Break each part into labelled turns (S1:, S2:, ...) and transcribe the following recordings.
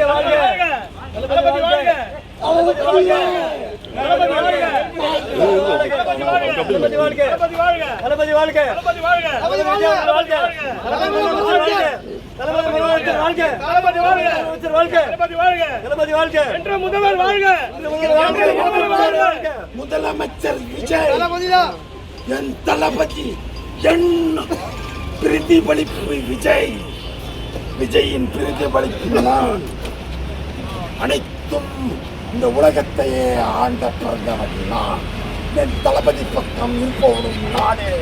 S1: வாழ்க வாழ்க தளபதி வாழ்க தளபதி வாழ்க தளபதி வாழ்க தளபதி வாழ்க தளபதி வாழ்க தளபதி வாழ்க தளபதி வாழ்க தளபதி வாழ்க தளபதி வாழ்க தளபதி வாழ்க தளபதி வாழ்க தளபதி வாழ்க தளபதி வாழ்க என்ற முதல்வர் வாழ்க
S2: முதலமைச்சர் விஜய் என் தளபதி என் பிரதிபலிப்பு விஜய் விஜயின் பிரதிபலிப்பு நான் அனைத்தும் இந்த உலகத்தையே ஆண்ட பிறந்தவன் நான் என் தளபதி பக்கம் இருப்பவனும் நானே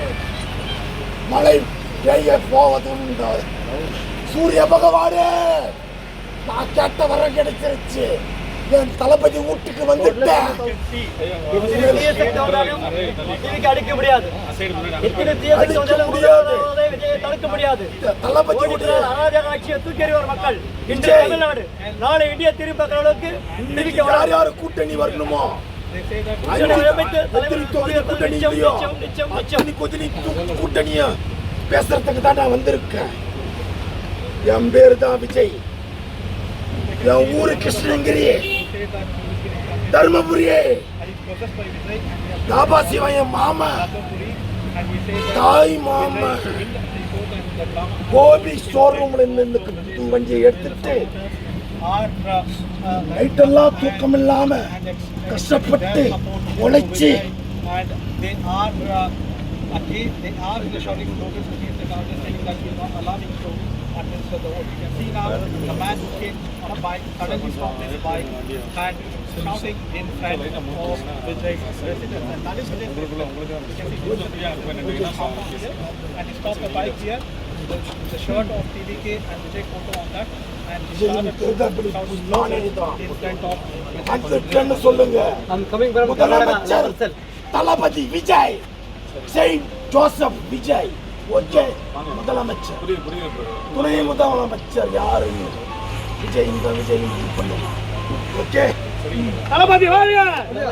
S2: மழை பெய்ய போவதும் சூரிய பகவானே நான் கேட்ட வரம் கிடைச்சிருச்சு என் தளபதி வீட்டுக்கு வந்துட்டேன்
S1: அடிக்க முடியாது தடுக்க முடியாது தளபதி ஆட்சியை தூக்கி எறிவார் மக்கள் இன்று தமிழ்நாடு நாளை இந்தியா திரும்பி பார்க்கிற அளவுக்கு
S2: யார் யாரு கூட்டணி வரணுமோ கூட்டணிய பேசுறதுக்கு தான் நான் வந்திருக்கேன் என் பேரு தான் விஜய் என் ஊரு கிருஷ்ணகிரி தர்மபுரியே தாபா சிவா என் மாமா தாய் மாமா கோபி ஷோரூம்ல இருந்து வண்டியை எடுத்துட்டு நைட்டெல்லாம் தூக்கம் இல்லாம கஷ்டப்பட்டு உழைச்சி
S3: administer the vote. You can see now the man who came on a bike suddenly stopped his bike and shouting in front of Vijay residence. And that is the difference. You can see and he stopped the bike here. The shirt of TVK and Vijay photo on that. And he started to shout in front of Vijay.
S1: I'm coming from Karnataka.
S2: Thalapathy Vijay Saint Joseph Vijay okay முதலமைச்சர் துணை முதலமைச்சர் யாரு விஜய் இந்த விஜய் பண்ணுங்க okay
S1: தளபதி வாழ்க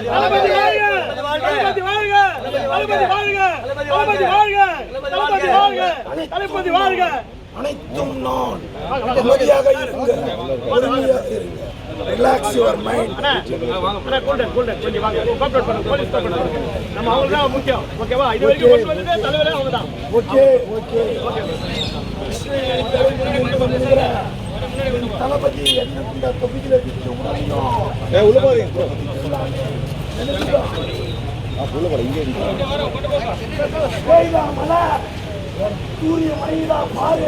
S1: தளபதி வாழ்க தளபதி வாழ்க தளபதி வாழ்க தளபதி வாழ்க தளபதி வாழ்க தளபதி வாழ்க
S2: அனைத்தும் நான் அமைதியாக இருங்க பொறுமையாக இருங்க ரிலாக்ஸ் யுவர் மைண்ட்
S1: கொஞ்சம் வாங்க கோஆபரேட் பண்ணுங்க போலீஸ் கோஆபரேட் பண்ணுங்க நம்ம அவங்க தான் முக்கியம் ஓகேவா இது வரைக்கும் கொண்டு வந்தது தலைவரே அவங்க தான்
S2: ஓகே ஓகே தளபதி என்ன தொகுதியில விட்டு உள்ள போறீங்க சூரிய மணிதான் பாரு